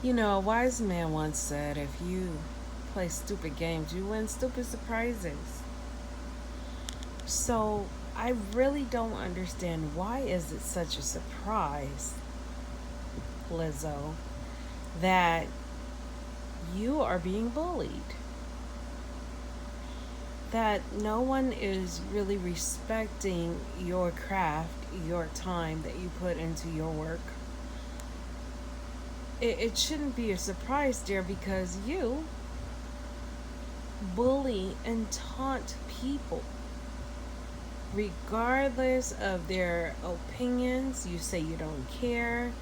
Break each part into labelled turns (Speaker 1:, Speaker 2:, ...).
Speaker 1: You know, a wise man once said, if you play stupid games, you win stupid surprises. So I really don't understand, why is it such a surprise, Lizzo, that you are being bullied? That no one is really respecting your craft, your time that you put into your work. It shouldn't be a surprise, dear, because you bully and taunt people regardless of their opinions. You say you don't care,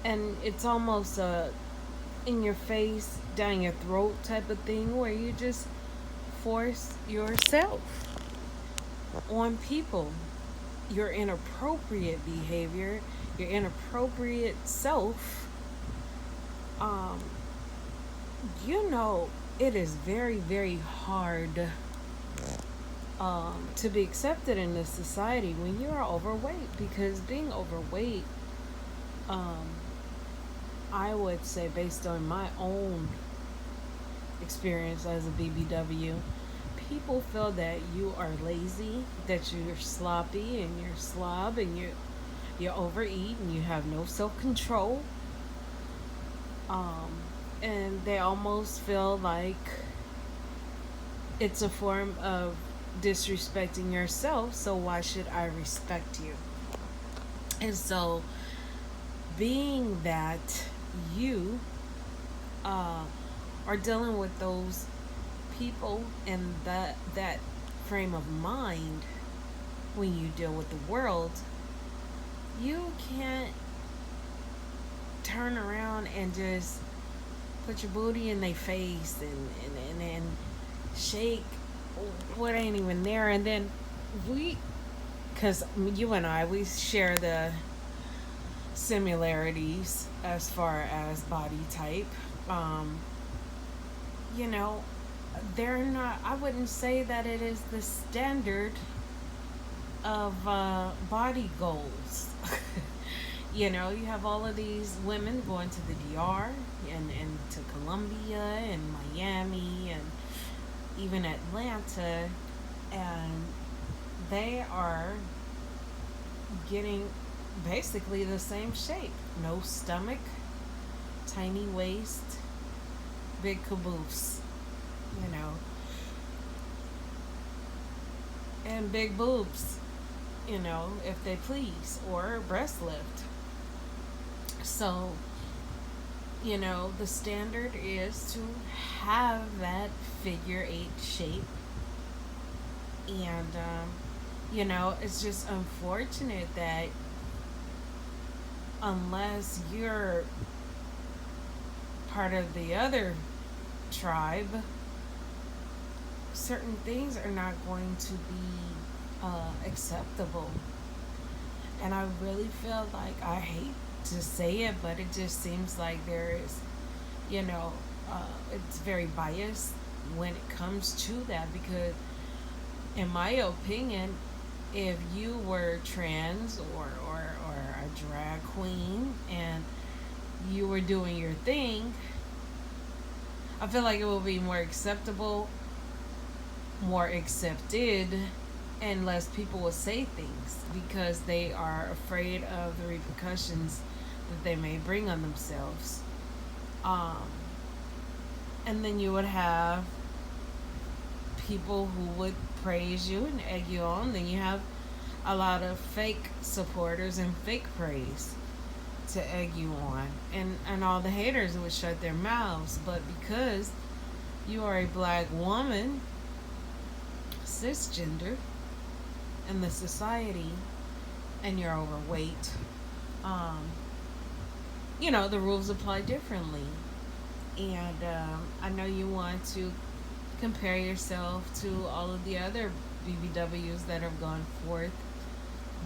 Speaker 1: and it's almost a in your face, down your throat type of thing, where you just force yourself on people. Your inappropriate behavior, your inappropriate self, um, you know, it is very, very hard to be accepted in this society when you are overweight, because being overweight, um, I would say, based on my own experience as a BBW, people feel that you are lazy, that you're sloppy and you're slob, and you overeat and you have no self control. Um, and they almost feel like it's a form of disrespecting yourself, so why should I respect you? And so, being that you uh, are dealing with those people and that frame of mind when you deal with the world, you can't turn around and just put your booty in their face and shake what ain't even there. And then we, because you and I, we share the similarities as far as body type. Um, you know, they're not, I wouldn't say that it is the standard of body goals. You know, you have all of these women going to the DR and to Colombia and Miami and even Atlanta, and they are getting basically the same shape. No stomach, tiny waist, big caboose, you know, and big boobs, you know, if they please, or breast lift. So, you know, the standard is to have that figure eight shape. And, you know, it's just unfortunate that unless you're part of the other tribe, certain things are not going to be acceptable. And I really feel like, I hate to say it, but it just seems like there is, you know, it's very biased when it comes to that. Because, in my opinion, if you were trans or a drag queen and you were doing your thing, I feel like it will be more acceptable, more accepted, and less people will say things because they are afraid of the repercussions that they may bring on themselves. Um, and then you would have people who would praise you and egg you on. Then you have a lot of fake supporters and fake praise to egg you on. And all the haters would shut their mouths. But because you are a black woman, cisgender, in the society, and you're overweight, um, you know, the rules apply differently. And I know you want to compare yourself to all of the other BBWs that have gone forth.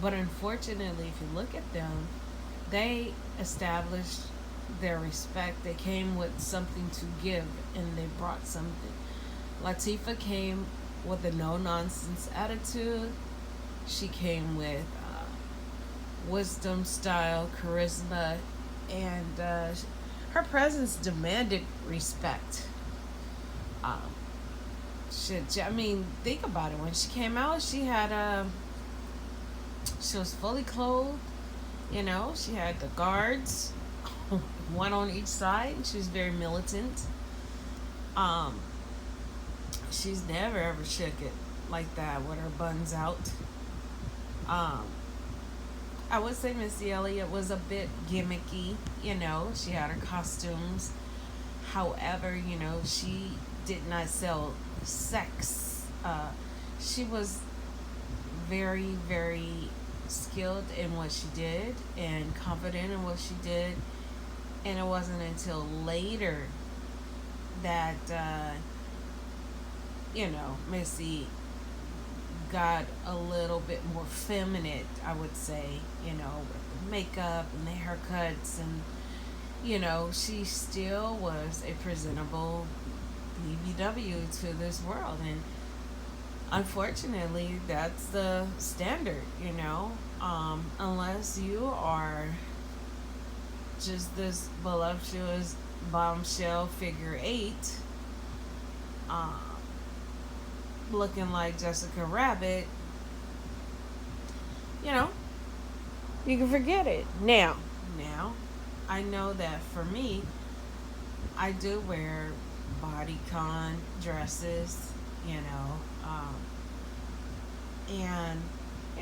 Speaker 1: But unfortunately, if you look at them, they established their respect. They came with something to give, and they brought something. Latifah came with a no nonsense attitude. She came with wisdom, style, charisma, and her presence demanded respect. Um, I mean, think about it. When she came out, she was fully clothed. You know, she had the guards, one on each side. She was very militant. Um, she's never ever shook it like that with her buns out. Um, I would say Missy Elliott was a bit gimmicky. You know, she had her costumes. However, you know, she did not sell sex. She was very, very skilled in what she did and confident in what she did. And it wasn't until later that, Missy got a little bit more feminine, I would say, with the makeup and the haircuts. And, she still was a presentable BBW to this world. And unfortunately, that's the standard, unless you are just this voluptuous bombshell figure eight, um, looking like Jessica Rabbit, you know, you can forget it. Now, I know that for me, I do wear bodycon dresses, and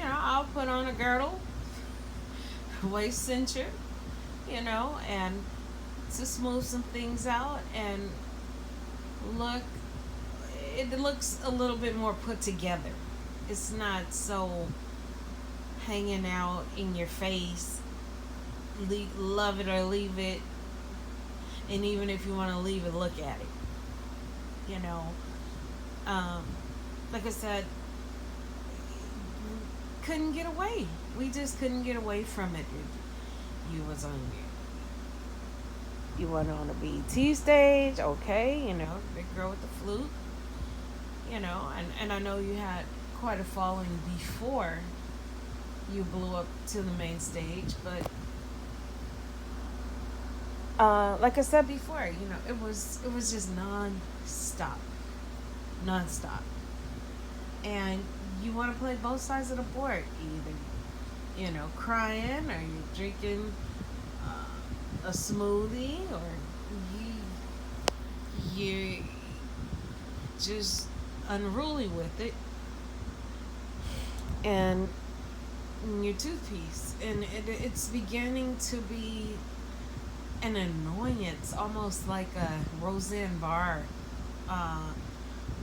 Speaker 1: I'll put on a girdle, waist cincher, and to smooth some things out and look. It looks a little bit more put together. It's not so hanging out in your face. Love it or leave it, and even if you want to leave it, look at it. You know, um, like I said, couldn't get away. We just couldn't get away from it. You was on you went on a BT stage, okay, big girl with the flute, and I know you had quite a following before you blew up to the main stage, but like I said before, it was just non-stop, and you want to play both sides of the board, either crying, or you're drinking a smoothie, or you just unruly with it, and your toothpiece, and it's beginning to be an annoyance, almost like a Roseanne Barr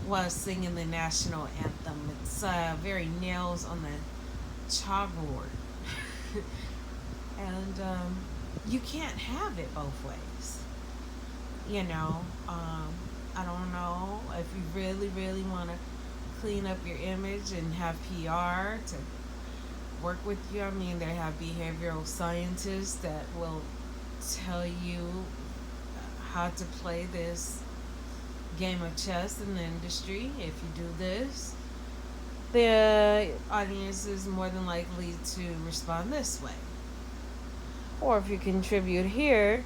Speaker 1: was singing the national anthem. It's very nails on the chalkboard, and you can't have it both ways. I don't know if you really, really want to clean up your image and have PR to work with you. I mean, they have behavioral scientists that will tell you how to play this game of chess in the industry. If you do this, the audience is more than likely to respond this way. Or if you contribute here,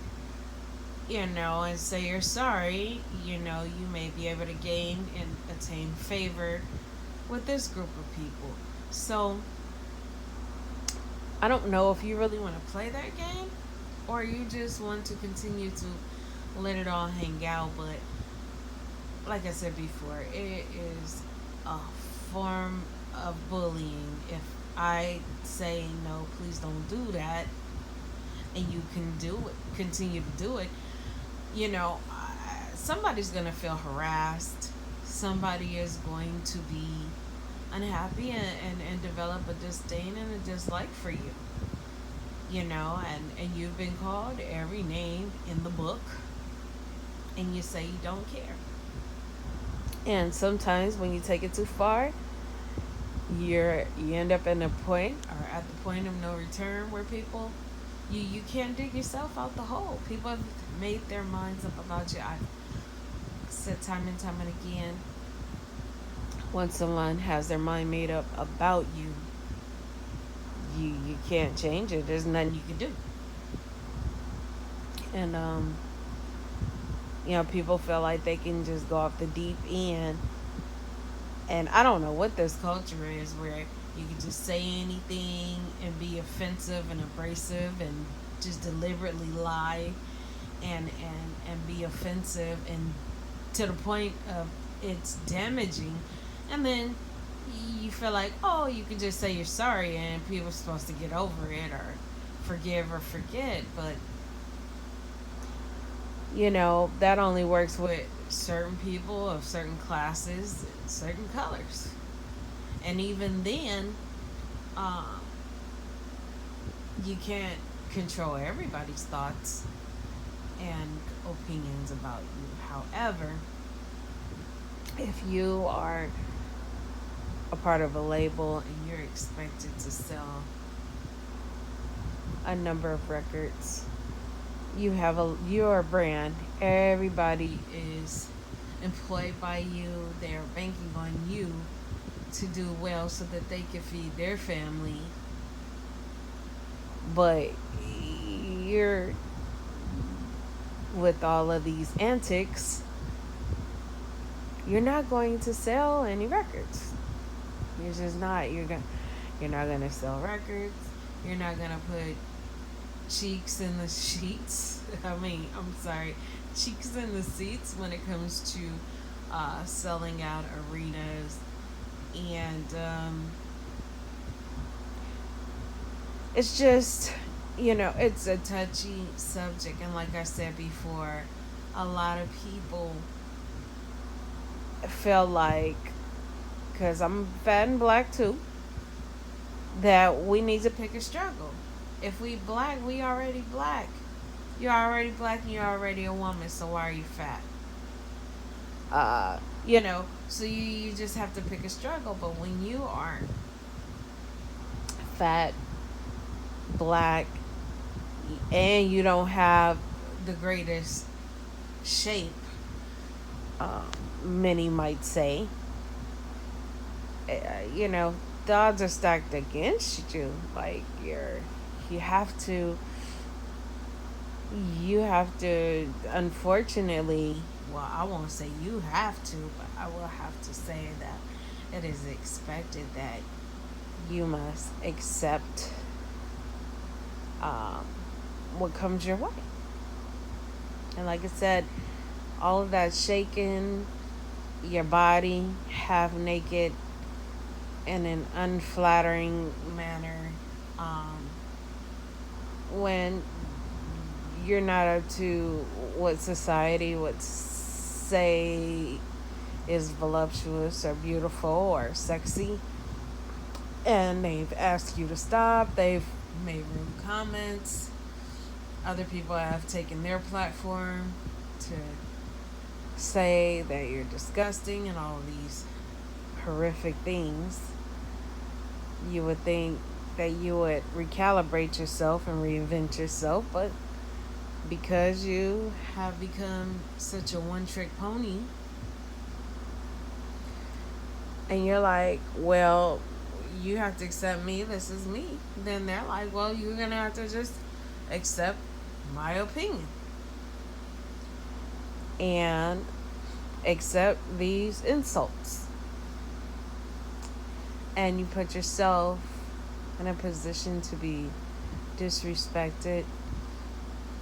Speaker 1: and say you're sorry, you may be able to gain and attain favor with this group of people. So, I don't know if you really want to play that game, or you just want to continue to let it all hang out. But like I said before, it is a form of bullying. If I say no, please don't do that, and you can continue to do it, somebody's going to feel harassed. Somebody is going to be unhappy, and develop a disdain and a dislike for you. And you've been called every name in the book, and you say you don't care. And sometimes when you take it too far, you end up in a point, or at the point of no return, where people, you can't dig yourself out the hole. People have made their minds up about you. I've said time and time and again, once someone has their mind made up about you, you can't change it. There's nothing you can do. And People feel like they can just go off the deep end. And I don't know what this culture is where you can just say anything and be offensive and abrasive and just deliberately lie and be offensive and to the point of it's damaging. And then you feel like, oh, you can just say you're sorry and people are supposed to get over it or forgive or forget. But that only works with certain people of certain classes, certain colors. And even then, um, you can't control everybody's thoughts and opinions about you. However, if you are a part of a label and you're expected to sell a number of records, you're a brand. Everybody is employed by you. They're banking on you to do well so that they can feed their family. But you're with all of these antics, you're not going to sell any records. You're just not. You're not gonna sell records. You're not gonna put cheeks in the sheets. I'm sorry, cheeks in the seats when it comes to selling out arenas. And it's just, it's a touchy subject. And like I said before, a lot of people feel like, because I'm fat and black too, that we need to pick a struggle. If we black, we already black. You're already black and you're already a woman, so why are you fat? So you just have to pick a struggle. But when you are fat, black, and you don't have the greatest shape, many might say, the odds are stacked against you. Like you have to unfortunately, well, I won't say you have to, but I will have to say that it is expected that you must accept what comes your way. And like I said, all of that shaking your body half naked in an unflattering manner, when you're not up to what society would say is voluptuous or beautiful or sexy, and they've asked you to stop, they've made rude comments, other people have taken their platform to say that you're disgusting and all these horrific things, you would think that you would recalibrate yourself and reinvent yourself. But because you have become such a one-trick pony, and you're like, well, you have to accept me, this is me, then they're like, well, you're gonna have to just accept my opinion and accept these insults. And you put yourself in a position to be disrespected,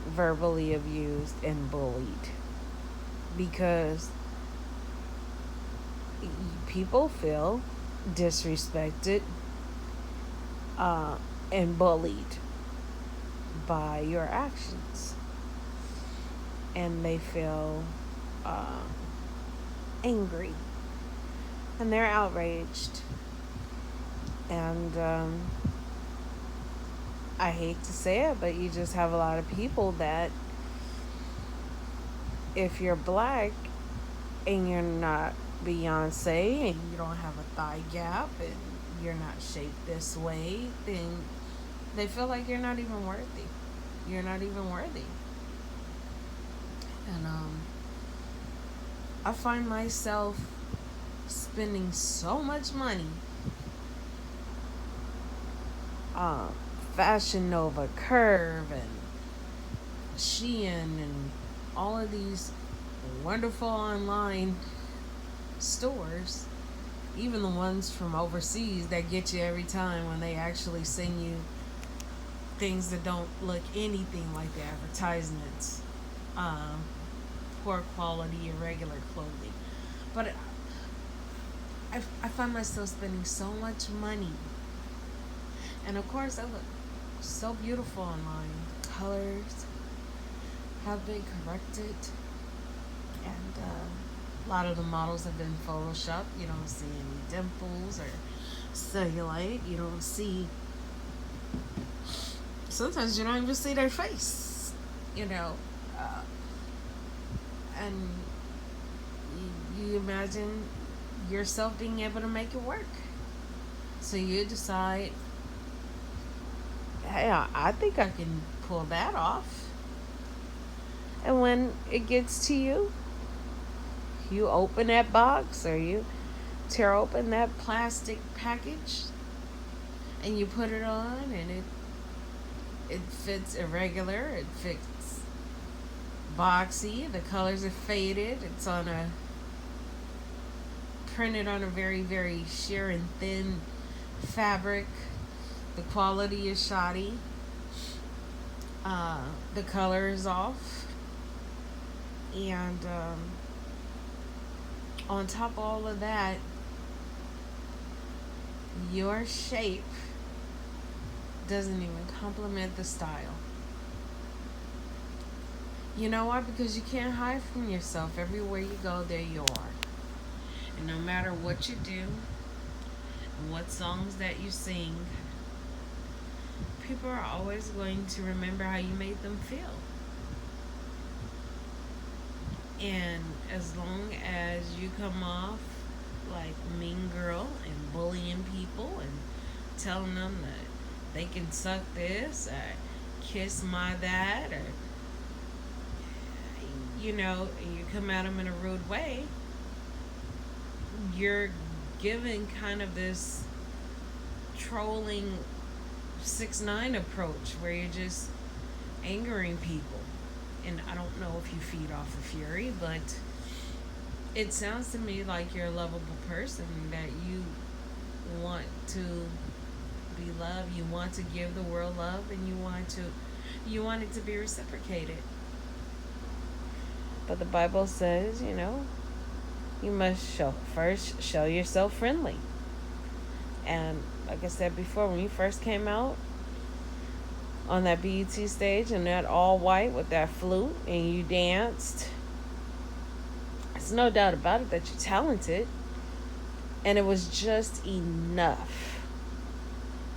Speaker 1: verbally abused, and bullied, because people feel disrespected and bullied by your actions, and they feel angry and they're outraged. And I hate to say it, but you just have a lot of people that, if you're black and you're not Beyonce and you don't have a thigh gap and you're not shaped this way, then they feel like you're not even worthy. You're not even worthy. And I find myself spending so much money on Fashion Nova, Curve, and Shein, and all of these wonderful online stores, even the ones from overseas that get you every time when they actually send you things that don't look anything like the advertisements. Um, Poor quality, irregular clothing. But I find myself spending so much money. And of course, I look so beautiful online. Colors have been corrected. And a lot of the models have been photoshopped. You don't see any dimples or cellulite. You don't see, sometimes you don't even see their face, you know. Uh, and you imagine yourself being able to make it work. So you decide, hey, I think I can pull that off. And when it gets to you, you open that box or you tear open that plastic package and you put it on, and it fits irregular, it fits boxy, the colors are faded, it's on a printed on a very, very sheer and thin fabric. The quality is shoddy. The color is off. And on top of all of that, your shape doesn't even complement the style. You know why? Because you can't hide from yourself. Everywhere you go, there you are. And no matter what you do and what songs that you sing, people are always going to remember how you made them feel. And as long as you come off like mean girl and bullying people and telling them that they can suck this or kiss my that, or and you come at them in a rude way, you're giving kind of this trolling 6ix9ine approach where you're just angering people. And I don't know if you feed off of fury, but it sounds to me like you're a lovable person, that you want to be loved, you want to give the world love, and you want it to be reciprocated. But the Bible says, you must show yourself friendly. And like I said before, when you first came out on that BET stage and that all white with that flute and you danced, there's no doubt about it that you're talented. And it was just enough.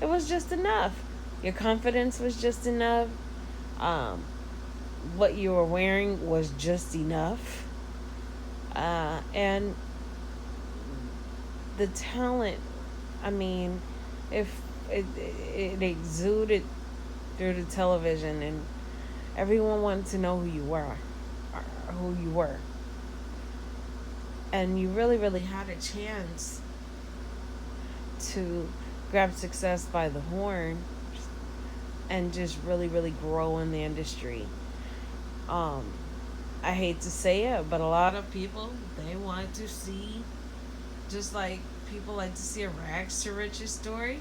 Speaker 1: It was just enough. Your confidence was just enough. What you were wearing was just enough. And the talent, I mean, if it exuded through the television, and everyone wanted to know who you were, and you really, really had a chance to grab success by the horn and just really, really grow in the industry. I hate to say it, but a lot of people, they want to see, just like people like to see a rags to riches story.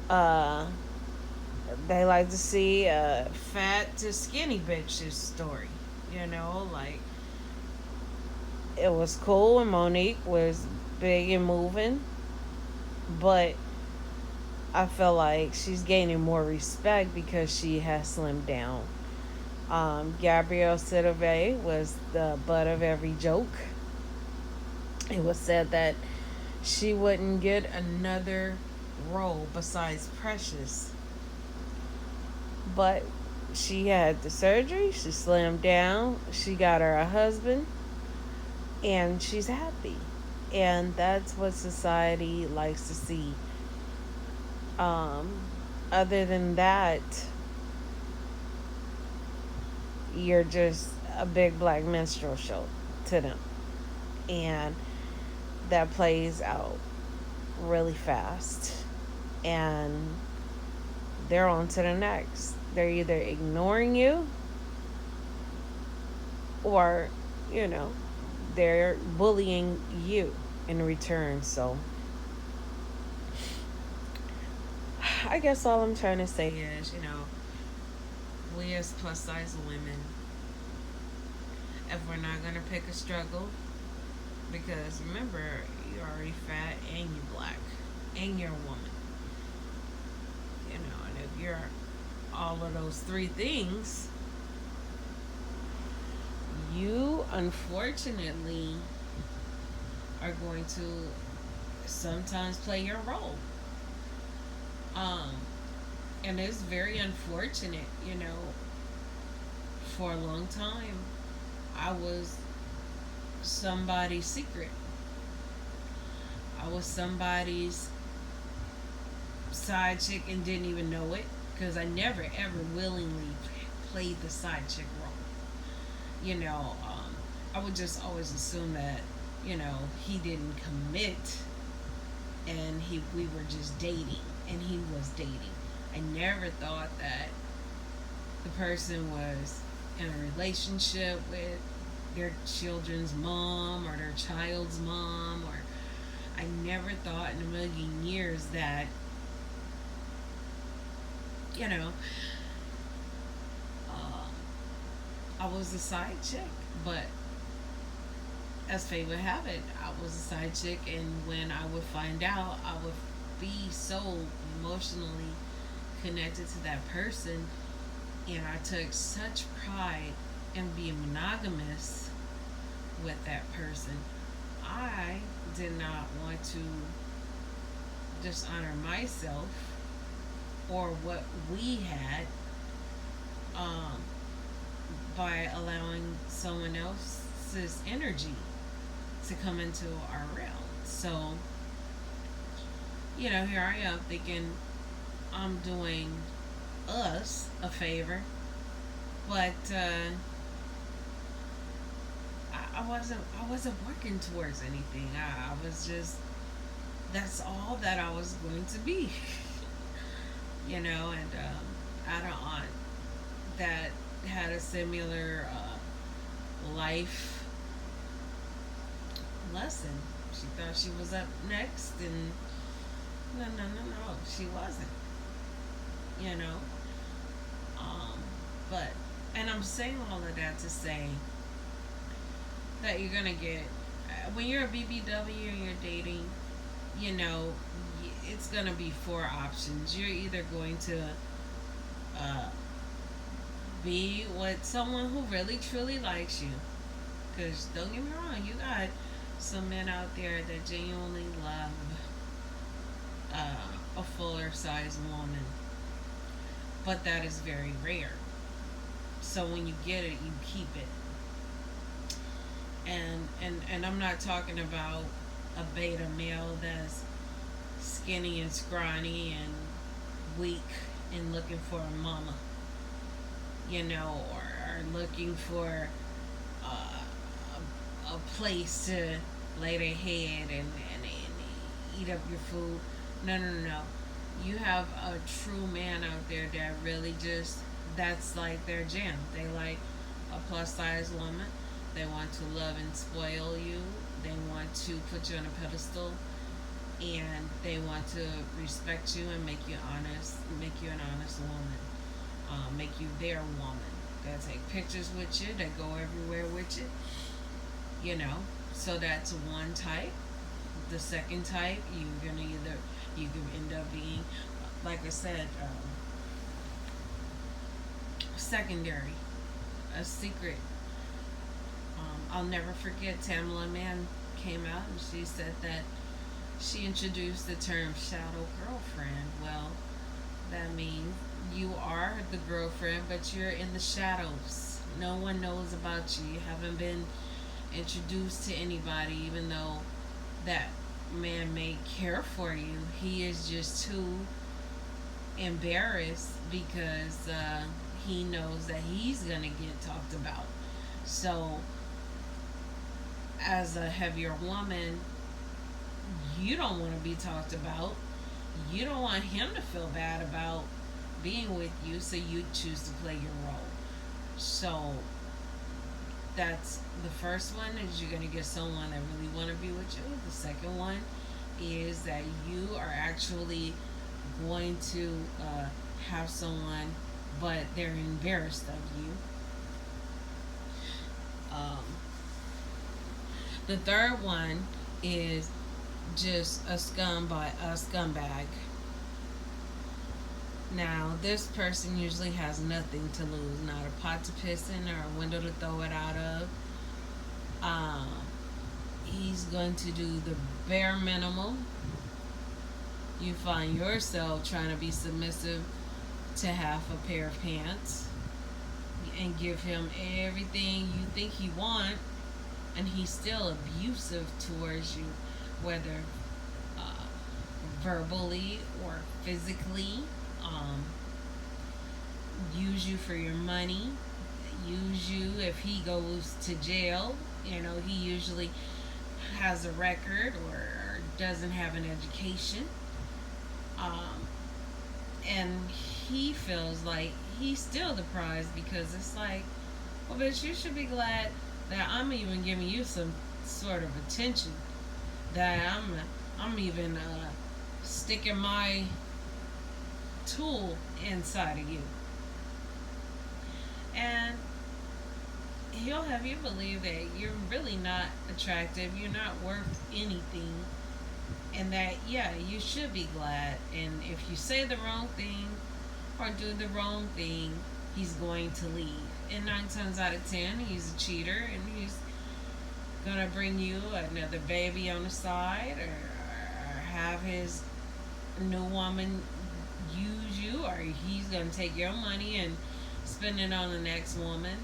Speaker 1: They like to see a fat to skinny bitch's story. Like, it was cool when Monique was big and moving, but I feel like she's gaining more respect because she has slimmed down. Gabrielle Sidibe was the butt of every joke. It was said that she wouldn't get another role besides Precious. But she had the surgery, she slimmed down, she got her a husband, and she's happy. And that's what society likes to see. Other than that, you're just a big black minstrel show to them. And that plays out really fast. And they're on to the next. They're either ignoring you or you know, they're bullying you in return. So I guess all I'm trying to say is, we as plus size women, if we're not gonna pick a struggle, because remember, you're already fat and you're black and you're a woman, and if you're all of those three things, you unfortunately are going to sometimes play your role. Um, and it's very unfortunate, for a long time, I was somebody's secret. I was somebody's side chick and didn't even know it because I never ever willingly played the side chick role. I would just always assume that, he didn't commit and we were just dating and he was dating. I never thought that the person was in a relationship with their children's mom or their child's mom, or I never thought in a million years that, you know, uh, I was a side chick. But as fate would have it, I was a side chick, and when I would find out, I would be so emotionally connected to that person, and I took such pride in being monogamous with that person. I did not want to dishonor myself or what we had, um, by allowing someone else's energy to come into our realm. So, here I am thinking I'm doing us a favor, but I wasn't working towards anything. I was just, that's all that I was going to be, and I had an aunt that had a similar life lesson. She thought she was up next, and no, no, no, no, she wasn't. You know, um, but and I'm saying all of that to say that you're gonna get when you're a BBW and you're dating, you know, it's gonna be four options. You're either going to uh, be with someone who really truly likes you, because don't get me wrong, you got some men out there that genuinely love a fuller sized woman, but that is very rare. So when you get it, you keep it. And I'm not talking about a beta male that's skinny and scrawny and weak and looking for a mama, or looking for a place to lay their head and eat up your food. No, no, no, no. You have a true man out there that really just, that's like their jam. They like a plus size woman. They want to love and spoil you. They want to put you on a pedestal, and they want to respect you and make you honest, make you an honest woman, make you their woman. They take pictures with you. They go everywhere with you. You know, so that's one type. The second type, you're gonna either you can end up being, like I said, secondary, a secret. I'll never forget Tamala Mann came out and she said that she introduced the term shadow girlfriend. Well, that means you are the girlfriend, but you're in the shadows. No one knows about you. You haven't been introduced to anybody, even though that man may care for you. He is just too embarrassed because he knows that he's going to get talked about. So, as a heavier woman, you don't want to be talked about. You don't want him to feel bad about being with you, so you choose to play your role. So, That's the first one is you're gonna get someone that really want to be with you. The second one is that you are actually going to have someone, but they're embarrassed of you. Um, the third one is just a scumbag. Now, this person usually has nothing to lose, not a pot to piss in or a window to throw it out of. Um, he's going to do the bare minimum. You find yourself trying to be submissive to half a pair of pants and give him everything you think he wants, and he's still abusive towards you, whether uh, verbally or physically. Um, use you for your money, use you if he goes to jail. You know, he usually has a record or doesn't have an education. Um, and he feels like he's still the prize because it's like, well, bitch, you should be glad that I'm even giving you some sort of attention. That I'm even sticking my tool inside of you, and he'll have you believe that you're really not attractive, you're not worth anything, and that yeah, you should be glad. And if you say the wrong thing or do the wrong thing, he's going to leave. And 9 times out of 10, he's a cheater, and he's gonna bring you another baby on the side, or have his new woman use you, or he's gonna take your money and spend it on the next woman.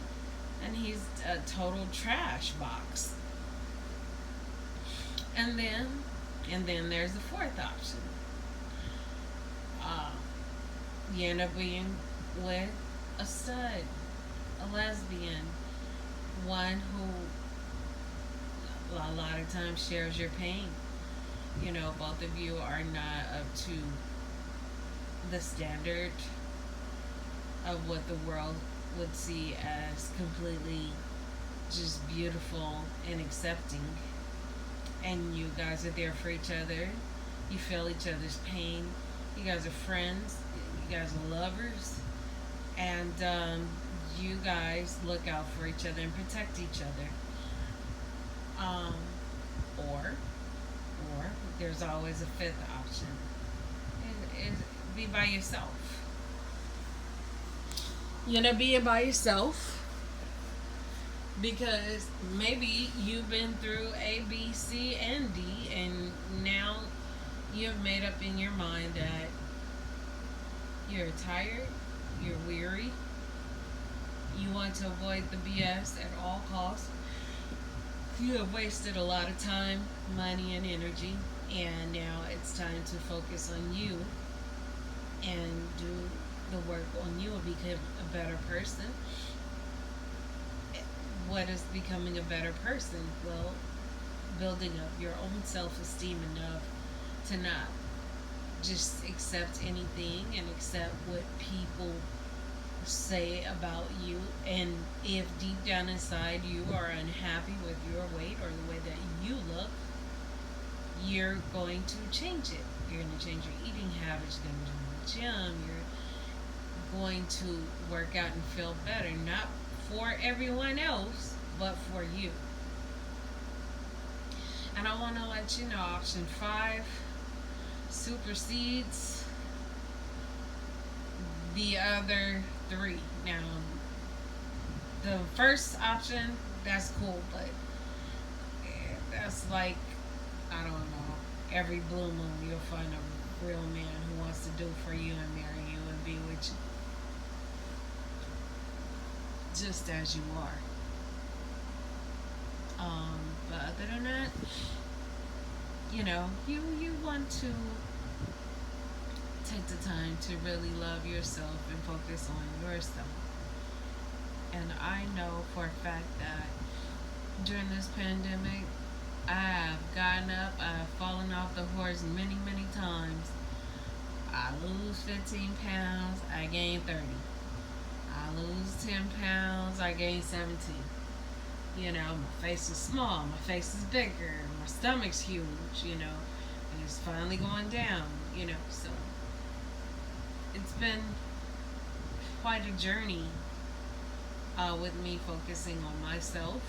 Speaker 1: And he's a total trash box. And then, and then there's the fourth option. Uh, you end up being with a stud, a lesbian, one who a lot of times shares your pain. You know, both of you are not up to the standard of what the world would see as completely just beautiful and accepting. And you guys are there for each other. You feel each other's pain. You guys are friends. You guys are lovers. And you guys look out for each other and protect each other. Um, or there's always a fifth option. Is be by yourself. You know, being by yourself because maybe you've been through A, B, C, and D, and now you've made up in your mind that you're tired, you're weary, you want to avoid the BS at all costs. You have wasted a lot of time, money, and energy, and now it's time to focus on you and do the work on you and become a better person. What is becoming a better person? Well, building up your own self-esteem enough to not just accept anything and accept what people say about you. And if deep down inside you are unhappy with your weight or the way that you look, you're going to change it. You're going to change your eating habits. You're going to join the gym. You're going to work out and feel better, not for everyone else, but for you. And I want to let you know option 5 supersedes the other 3. Now, the first option, that's cool, but that's like, I don't know, every blue moon you'll find a real man who wants to do for you and marry you and be with you just as you are. But other than that, you know, you want to take the time to really love yourself and focus on yourself. And I know for a fact that during this pandemic, I have gotten up, I have fallen off the horse many, many times. I lose 15 pounds, I gain 30. I lose 10 pounds, I gain 17. You know, my face is small, my face is bigger, my stomach's huge, and it's finally going down. So it's been quite a journey with me focusing on myself.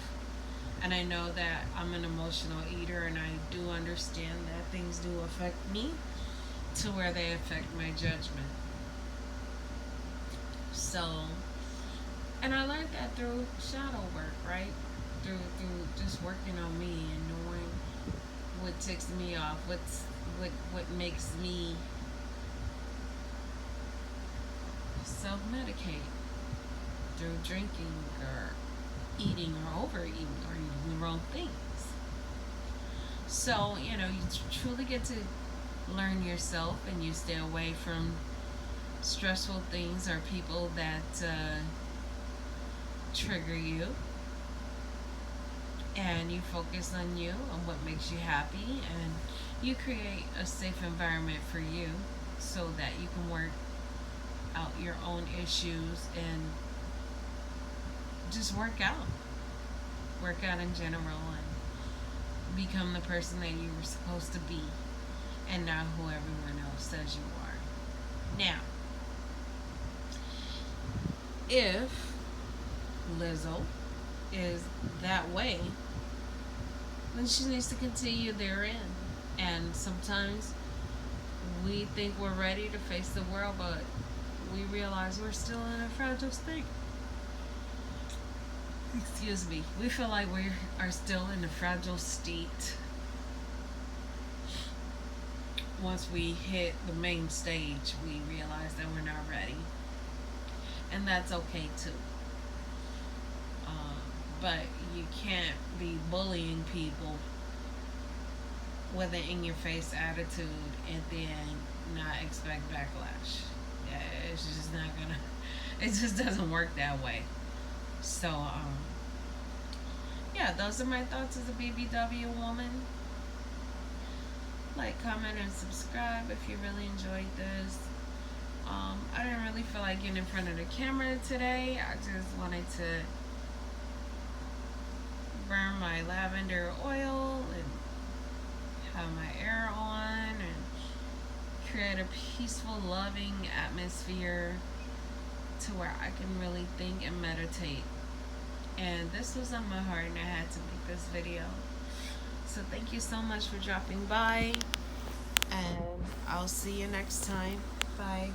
Speaker 1: And I know that I'm an emotional eater, and I do understand that things do affect me to where they affect my judgment. So, and I learned that through shadow work, right? Through just working on me and knowing what ticks me off, what makes me self medicate through drinking or eating or overeating or eating the wrong things. So, you truly get to learn yourself, and you stay away from stressful things or people that trigger you, and you focus on you and what makes you happy, and you create a safe environment for you so that you can work out your own issues and just work out in general, and become the person that you were supposed to be, and not who everyone else says you are. Now, if Lizzo is that way, then she needs to continue therein. And sometimes we think we're ready to face the world, but we realize we're still in a fragile state. Excuse me. We feel like we are still in a fragile state once we hit the main stage. We realize that we're not ready, and that's okay too. But you can't be bullying people with an in your face attitude and then not expect backlash. Yeah, it's just not gonna, it just doesn't work that way. So, yeah, those are my thoughts as a BBW woman. Like, comment, and subscribe if you really enjoyed this. I didn't really feel like getting in front of the camera today. I just wanted to burn my lavender oil and have my air on and create a peaceful, loving atmosphere to where I can really think and meditate. And this was on my heart, and I had to make this video. So thank you so much for dropping by, and I'll see you next time. Bye.